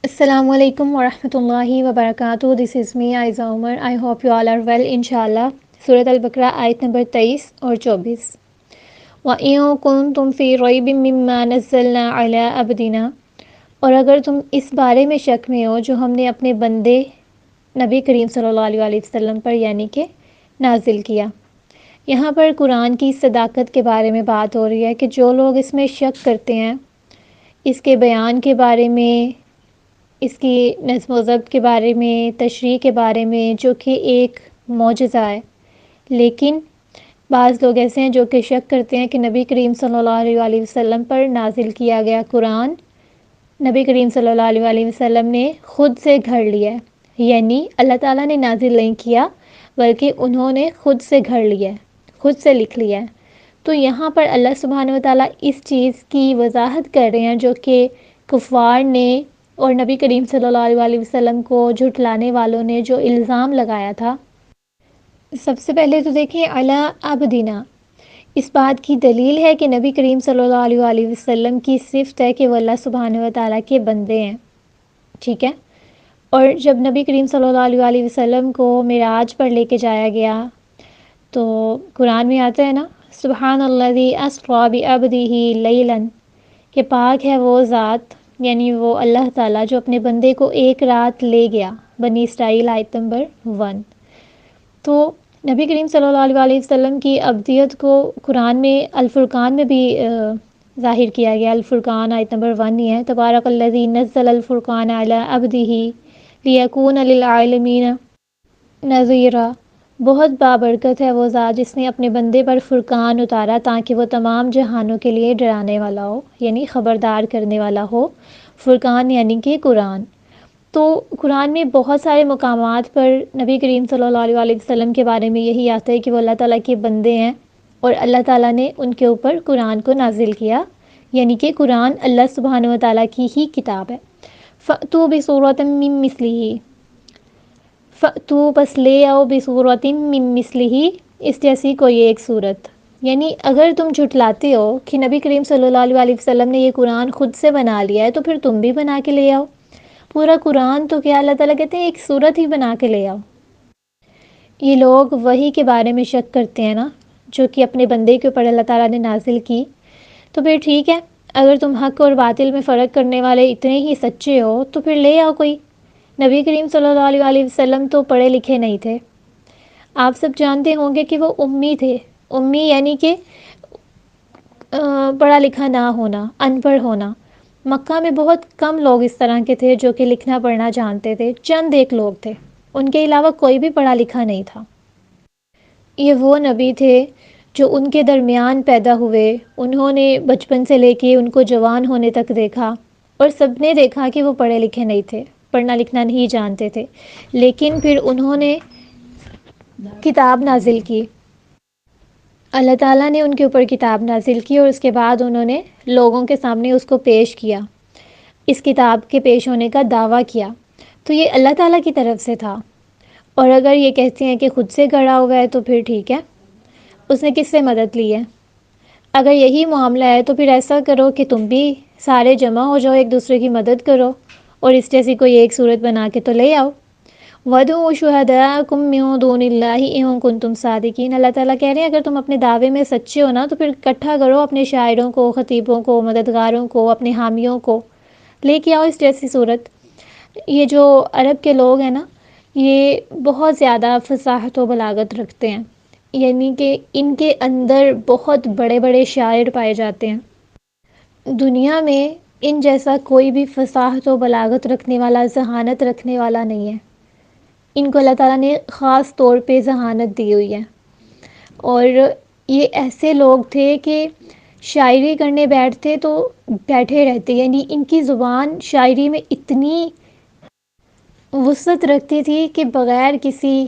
السلام علیکم ورحمۃ اللہ وبرکاتہ. This is me Aiza Umar. I hope you all are well انشاءاللہ. سورۃ البقرہ آیت نمبر 23 اور 24. وَإِن كُنتُمْ فِي رَيْبٍ مِّمَّا نَزَّلْنَا عَلَىٰ عَبْدِنَا، اور اگر تم اس بارے میں شک میں ہو جو ہم نے اپنے بندے نبی کریم صلی اللہ علیہ وآلہ وسلم پر یعنی کہ نازل کیا. یہاں پر قرآن کی صداقت کے بارے میں بات ہو رہی ہے کہ جو لوگ اس میں شک کرتے ہیں، اس کے بیان کے بارے میں، اس کی نظم و ضبط کے بارے میں، تشریح کے بارے میں، جو کہ ایک معجزہ ہے، لیکن بعض لوگ ایسے ہیں جو کہ شک کرتے ہیں کہ نبی کریم صلی اللہ علیہ وآلہ وسلم پر نازل کیا گیا قرآن نبی کریم صلی اللہ علیہ وآلہ وسلم نے خود سے گھڑ لیا ہے، یعنی اللہ تعالیٰ نے نازل نہیں کیا بلکہ انہوں نے خود سے گھڑ لیا ہے، خود سے لکھ لیا ہے. تو یہاں پر اللہ سبحانہ وتعالیٰ اس چیز کی وضاحت کر رہے ہیں جو کہ کفار نے اور نبی کریم صلی اللہ علیہ وآلہ وسلم کو جھٹلانے والوں نے جو الزام لگایا تھا. سب سے پہلے تو دیکھیں علی عبدنا، اس بات کی دلیل ہے کہ نبی کریم صلی اللہ علیہ وآلہ وسلم کی صفت ہے کہ وہ اللہ سبحانہ وتعالیٰ کے بندے ہیں. ٹھیک ہے. اور جب نبی کریم صلی اللہ علیہ وآلہ وسلم کو معراج پر لے کے جایا گیا تو قرآن میں آتا ہے نا، سبحان الذی اسری بعبدہ لیلا، کہ پاک ہے وہ ذات، یعنی وہ اللہ تعالیٰ جو اپنے بندے کو ایک رات لے گیا. بنی اسرائیل آیت نمبر 1. تو نبی کریم صلی اللہ علیہ وآلہ وسلم کی ابدیت کو قرآن میں الفرقان میں بھی ظاہر کیا گیا. الفرقان آیت نمبر 1 ہی ہے. تبارک الذی نزل الفرقان علی عبدہ لیکون للعالمین نذیرا، بہت بابرکت ہے وہ ذات جس نے اپنے بندے پر فرقان اتارا تاکہ وہ تمام جہانوں کے لیے ڈرانے والا ہو، یعنی خبردار کرنے والا ہو. فرقان یعنی کہ قرآن. تو قرآن میں بہت سارے مقامات پر نبی کریم صلی اللہ علیہ وآلہ وسلم کے بارے میں یہی آتا ہے کہ وہ اللہ تعالیٰ کے بندے ہیں اور اللہ تعالیٰ نے ان کے اوپر قرآن کو نازل کیا، یعنی کہ قرآن اللہ سبحانہ وتعالیٰ کی ہی کتاب ہے. فَأْتُوا بِسُورَةٍ مِّن مِّثْلِهِ، فَأْتُوا بس لے آؤ بِسُورَةٍ مِّن مِّثْلِهِ، اس جیسی کوئی ایک صورت. یعنی اگر تم جھٹلاتے ہو کہ نبی کریم صلی اللہ علیہ وآلہ وسلم نے یہ قرآن خود سے بنا لیا ہے تو پھر تم بھی بنا کے لے آؤ. پورا قرآن تو کیا، اللہ تعالیٰ کہتے ہیں ایک صورت ہی بنا کے لے آؤ. یہ لوگ وحی کے بارے میں شک کرتے ہیں نا، جو کہ اپنے بندے کے اوپر اللہ تعالیٰ نے نازل کی. تو پھر ٹھیک ہے، اگر تم حق اور باطل میں فرق کرنے والے اتنے ہی سچے ہو تو پھر لے آؤ کوئی. نبی کریم صلی اللہ علیہ وآلہ وسلم تو پڑھے لکھے نہیں تھے. آپ سب جانتے ہوں گے کہ وہ امی تھے. امی یعنی کہ پڑھا لکھا نہ ہونا، ان پڑھ ہونا. مکہ میں بہت کم لوگ اس طرح کے تھے جو کہ لکھنا پڑھنا جانتے تھے. چند ایک لوگ تھے، ان کے علاوہ کوئی بھی پڑھا لکھا نہیں تھا. یہ وہ نبی تھے جو ان کے درمیان پیدا ہوئے. انہوں نے بچپن سے لے کے ان کو جوان ہونے تک دیکھا اور سب نے دیکھا کہ وہ پڑھے لکھے نہیں تھے، پڑھنا لکھنا نہیں جانتے تھے. لیکن پھر انہوں نے کتاب نازل کی، اللہ تعالیٰ نے ان کے اوپر کتاب نازل کی اور اس کے بعد انہوں نے لوگوں کے سامنے اس کو پیش کیا، اس کتاب کے پیش ہونے کا دعویٰ کیا. تو یہ اللہ تعالیٰ کی طرف سے تھا. اور اگر یہ کہتے ہیں کہ خود سے گھڑا ہوا ہے تو پھر ٹھیک ہے، اس نے کس سے مدد لی ہے؟ اگر یہی معاملہ ہے تو پھر ایسا کرو کہ تم بھی سارے جمع ہو جاؤ، ایک دوسرے کی مدد کرو اور اس جیسی کوئی ایک صورت بنا کے تو لے آؤ. وَادْعُوا شُهَدَاءَكُم مِّن دُونِ اللَّهِ إِن كُنتُمْ صَادِقِينَ. اللہ تعالیٰ کہہ رہے ہیں اگر تم اپنے دعوے میں سچے ہو نا تو پھر اکٹھا کرو اپنے شاعروں کو، خطیبوں کو، مددگاروں کو، اپنے حامیوں کو، لے کے آؤ اس جیسی صورت. یہ جو عرب کے لوگ ہیں نا، یہ بہت زیادہ فصاحت و بلاغت رکھتے ہیں، یعنی کہ ان کے اندر بہت بڑے بڑے شاعر پائے جاتے ہیں. دنیا میں ان جیسا کوئی بھی فصاحت و بلاغت رکھنے والا، ذہانت رکھنے والا نہیں ہے. ان کو اللہ تعالیٰ نے خاص طور پہ ذہانت دی ہوئی ہے. اور یہ ایسے لوگ تھے کہ شاعری کرنے بیٹھتے تو بیٹھے رہتے، یعنی ان کی زبان شاعری میں اتنی وسعت رکھتی تھی کہ بغیر کسی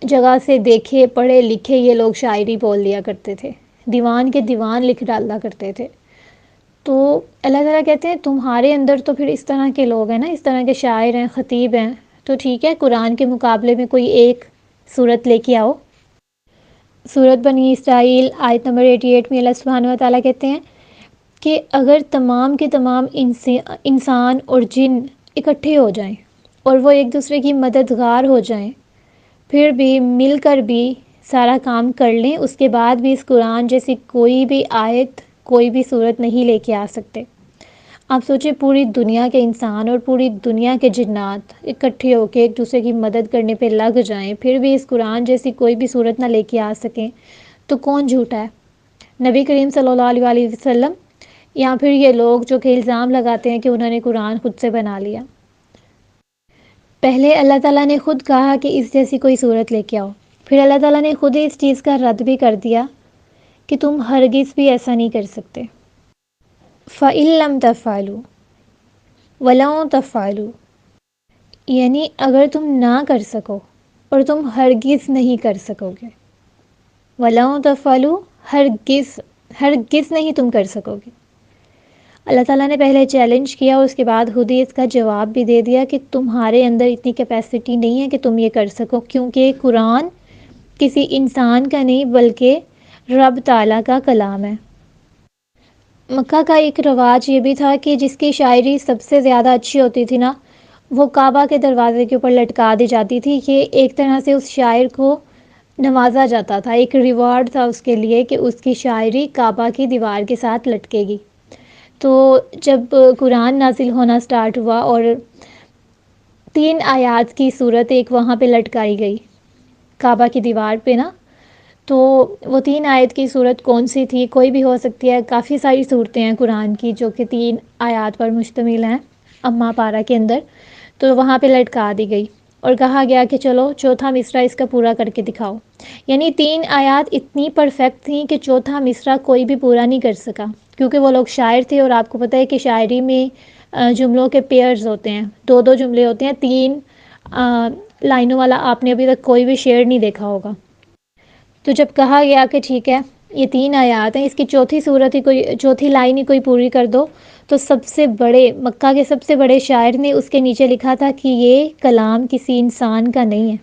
جگہ سے دیکھے پڑھے لکھے یہ لوگ شاعری بول دیا کرتے تھے، دیوان کے دیوان لکھ ڈالا کرتے تھے. تو اللہ تعالیٰ کہتے ہیں تمہارے اندر تو پھر اس طرح کے لوگ ہیں نا، اس طرح کے شاعر ہیں، خطیب ہیں، تو ٹھیک ہے قرآن کے مقابلے میں کوئی ایک صورت لے کے آؤ. سورۃ بنی اسرائیل آیت نمبر 88 میں اللہ سبحانہ و تعالیٰ کہتے ہیں کہ اگر تمام کے تمام انسان اور جن اکٹھے ہو جائیں اور وہ ایک دوسرے کی مددگار ہو جائیں، پھر بھی مل کر بھی سارا کام کر لیں، اس کے بعد بھی اس قرآن جیسی کوئی بھی آیت، کوئی بھی صورت نہیں لے کے آ سکتے۔ آپ سوچیں پوری دنیا کے انسان اور پوری دنیا کے جنات اکٹھے ہو کے ایک دوسرے کی مدد کرنے پہ لگ جائیں، پھر بھی اس قرآن جیسی کوئی بھی صورت نہ لے کے آ سکیں، تو کون جھوٹا ہے؟ نبی کریم صلی اللہ علیہ وآلہ وسلم یا پھر یہ لوگ جو کہ الزام لگاتے ہیں کہ انہوں نے قرآن خود سے بنا لیا؟ پہلے اللہ تعالیٰ نے خود کہا کہ اس جیسی کوئی صورت لے کے آؤ، پھر اللہ تعالیٰ نے خود ہی اس چیز کا رد بھی کر دیا کہ تم ہرگز بھی ایسا نہیں کر سکتے۔ فَإِن لَّمْ تَفْعَلُوا وَلَن تَفْعَلُوا، یعنی اگر تم نہ کر سکو اور تم ہرگز نہیں کر سکو گے، وَلَن تَفْعَلُوا، ہرگز نہیں تم کر سکو گے۔ اللہ تعالیٰ نے پہلے چیلنج کیا اور اس کے بعد خود ہی اس کا جواب بھی دے دیا کہ تمہارے اندر اتنی کیپیسٹی نہیں ہے کہ تم یہ کر سکو، کیونکہ قرآن کسی انسان کا نہیں بلکہ رب تعالیٰ کا کلام ہے۔ مکہ کا ایک رواج یہ بھی تھا کہ جس کی شاعری سب سے زیادہ اچھی ہوتی تھی نا، وہ کعبہ کے دروازے کے اوپر لٹکا دی جاتی تھی، کہ ایک طرح سے اس شاعر کو نوازا جاتا تھا، ایک ریوارڈ تھا اس کے لیے کہ اس کی شاعری کعبہ کی دیوار کے ساتھ لٹکے گی۔ تو جب قرآن نازل ہونا سٹارٹ ہوا اور 3 آیات کی صورت ایک وہاں پہ لٹکائی گئی کعبہ کی دیوار پہ نا، تو وہ 3 آیت کی صورت کون سی تھی؟ کوئی بھی ہو سکتی ہے، کافی ساری صورتیں ہیں قرآن کی جو کہ 3 آیات پر مشتمل ہیں اما پارہ کے اندر، تو وہاں پہ لٹکا دی گئی اور کہا گیا کہ چلو چوتھا مصرع اس کا پورا کر کے دکھاؤ۔ یعنی 3 آیات اتنی پرفیکٹ تھیں کہ چوتھا مصرع کوئی بھی پورا نہیں کر سکا، کیونکہ وہ لوگ شاعر تھے، اور آپ کو پتہ ہے کہ شاعری میں جملوں کے پیئرز ہوتے ہیں، 2 جملے ہوتے ہیں، 3 لائنوں والا آپ نے ابھی تک کوئی بھی شعر نہیں دیکھا ہوگا۔ تو جب کہا گیا کہ ٹھیک ہے یہ 3 آیات ہیں، اس کی چوتھی لائن ہی کوئی پوری کر دو، تو مکہ کے سب سے بڑے شاعر نے اس کے نیچے لکھا تھا کہ یہ کلام کسی انسان کا نہیں ہے،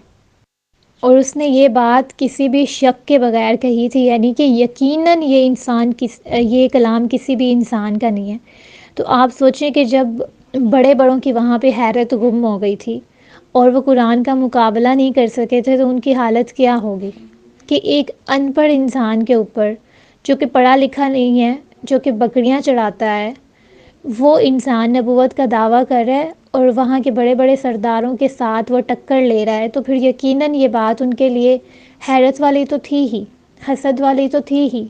اور اس نے یہ بات کسی بھی شک کے بغیر کہی تھی، یعنی کہ یقیناً یہ کلام کسی بھی انسان کا نہیں ہے۔ تو آپ سوچیں کہ جب بڑے بڑوں کی وہاں پہ حیرت گم ہو گئی تھی اور وہ قرآن کا مقابلہ نہیں کر سکے تھے، تو ان کی حالت کیا ہوگی کہ ایک ان پڑھ انسان کے اوپر، جو کہ پڑھا لکھا نہیں ہے، جو کہ بکریاں چڑھاتا ہے، وہ انسان نبوت کا دعویٰ کر رہا ہے اور وہاں کے بڑے بڑے سرداروں کے ساتھ وہ ٹکر لے رہا ہے، تو پھر یقیناً یہ بات ان کے لیے حیرت والی تو تھی ہی، حسد والی تو تھی ہی۔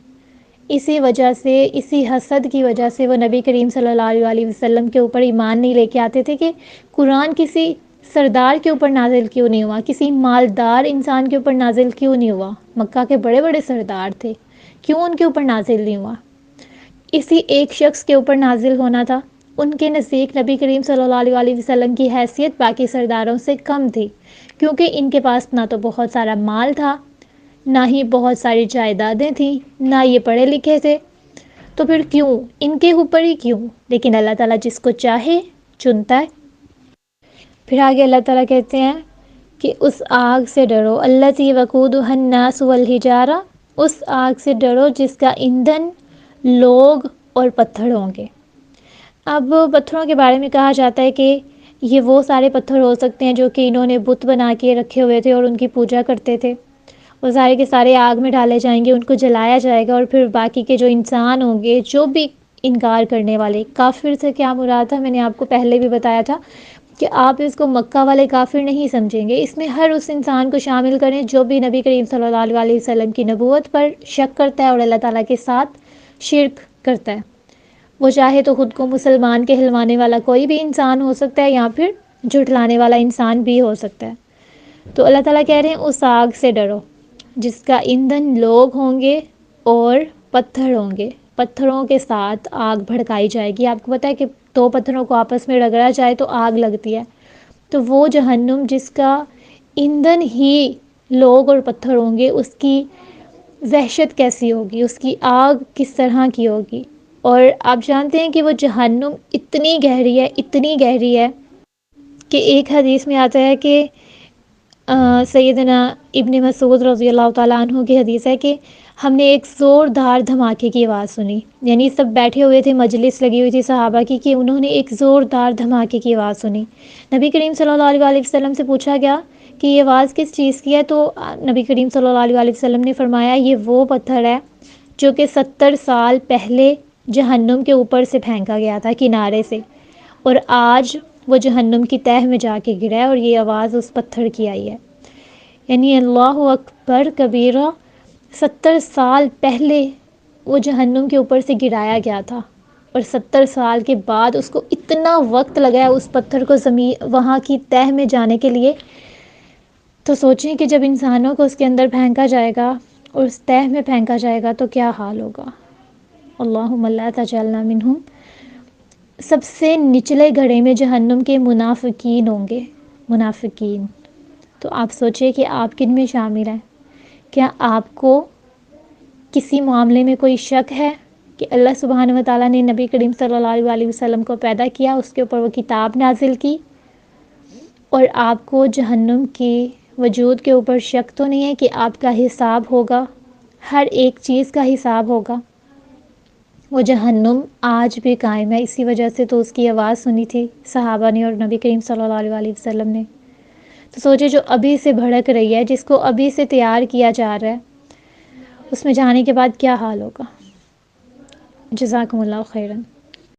اسی حسد کی وجہ سے وہ نبی کریم صلی اللہ علیہ وسلم کے اوپر ایمان نہیں لے کے آتے تھے کہ قرآن کسی سردار کے اوپر نازل کیوں نہیں ہوا، کسی مالدار انسان کے اوپر نازل کیوں نہیں ہوا؟ مکہ کے بڑے بڑے سردار تھے، کیوں ان کے اوپر نازل نہیں ہوا؟ اسی ایک شخص کے اوپر نازل ہونا تھا۔ ان کے نزدیک نبی کریم صلی اللہ علیہ وسلم کی حیثیت باقی سرداروں سے کم تھی، کیونکہ ان کے پاس نہ تو بہت سارا مال تھا، نہ ہی بہت ساری جائیدادیں تھیں، نہ یہ پڑھے لکھے تھے، تو پھر کیوں ان کے اوپر ہی کیوں؟ لیکن اللہ تعالیٰ جس کو چاہے چنتا ہے۔ پھر آگے اللہ تعالیٰ کہتے ہیں کہ اس آگ سے ڈرو، التی وقودها الناس والحجارہ، اس آگ سے ڈرو جس کا ایندھن لوگ اور پتھر ہوں گے۔ اب پتھروں کے بارے میں کہا جاتا ہے کہ یہ وہ سارے پتھر ہو سکتے ہیں جو کہ انہوں نے بت بنا کے رکھے ہوئے تھے اور ان کی پوجا کرتے تھے، وہ سارے کے سارے آگ میں ڈالے جائیں گے، ان کو جلایا جائے گا، اور پھر باقی کے جو انسان ہوں گے، جو بھی انکار کرنے والے، کافر سے کیا مراد تھا میں نے آپ کو پہلے بھی بتایا تھا کہ آپ اس کو مکہ والے کافر نہیں سمجھیں گے، اس میں ہر اس انسان کو شامل کریں جو بھی نبی کریم صلی اللہ علیہ وسلم کی نبوت پر شک کرتا ہے اور اللہ تعالیٰ کے ساتھ شرک کرتا ہے۔ وہ چاہے تو خود کو مسلمان کہلوانے والا کوئی بھی انسان ہو سکتا ہے، یا پھر جھٹلانے والا انسان بھی ہو سکتا ہے۔ تو اللہ تعالیٰ کہہ رہے ہیں اس آگ سے ڈرو جس کا ایندھن لوگ ہوں گے اور پتھر ہوں گے، پتھروں کے ساتھ آگ بھڑکائی جائے گی۔ آپ کو پتہ ہے کہ 2 پتھروں کو آپس میں رگڑا جائے تو آگ لگتی ہے، تو وہ جہنم جس کا ایندھن ہی لوگ اور پتھر ہوں گے، اس کی وحشت کیسی ہوگی، اس کی آگ کس طرح کی ہوگی۔ اور آپ جانتے ہیں کہ وہ جہنم اتنی گہری ہے کہ ایک حدیث میں آتا ہے کہ سیدنا ابن مسعود رضی اللہ تعالیٰ عنہ کی حدیث ہے کہ ہم نے ایک زوردار دھماکے کی آواز سنی. یعنی سب بیٹھے ہوئے تھے، مجلس لگی ہوئی تھی صحابہ کی، کہ انہوں نے ایک زوردار دھماکے کی آواز سنی. نبی کریم صلی اللہ علیہ وسلم سے پوچھا گیا کہ یہ آواز کس چیز کی ہے، تو نبی کریم صلی اللہ علیہ وسلم نے فرمایا یہ وہ پتھر ہے جو کہ 70 سال پہلے جہنم کے اوپر سے پھینکا گیا تھا کنارے سے، اور آج وہ جہنم کی تہہ میں جا کے گرا ہے، اور یہ آواز اس پتھر کی آئی ہے. یعنی اللہ اکبر کبیرہ، 70 سال پہلے وہ جہنم کے اوپر سے گرایا گیا تھا، اور 70 سال کے بعد اس کو اتنا وقت لگا ہے اس پتھر کو زمین وہاں کی تہہ میں جانے کے لیے. تو سوچیں کہ جب انسانوں کو اس کے اندر پھینکا جائے گا اور اس تہہ میں پھینکا جائے گا تو کیا حال ہوگا. اللہم لا تجعلنا منہم. سب سے نچلے گڑھے میں جہنم کے منافقین ہوں گے، منافقین. تو آپ سوچیں کہ آپ کن میں شامل ہیں. کیا آپ کو کسی معاملے میں کوئی شک ہے کہ اللہ سبحانہ و تعالیٰ نے نبی کریم صلی اللہ علیہ وسلم کو پیدا کیا، اس کے اوپر وہ کتاب نازل کی، اور آپ کو جہنم کی وجود کے اوپر شک تو نہیں ہے کہ آپ کا حساب ہوگا، ہر ایک چیز کا حساب ہوگا. وہ جہنم آج بھی قائم ہے، اسی وجہ سے تو اس کی آواز سنی تھی صحابہ نے اور نبی کریم صلی اللہ علیہ وسلم نے. تو سوچے جو ابھی سے بھڑک رہی ہے، جس کو ابھی سے تیار کیا جا رہا ہے، اس میں جانے کے بعد کیا حال ہوگا. جزاکم اللہ خیراً.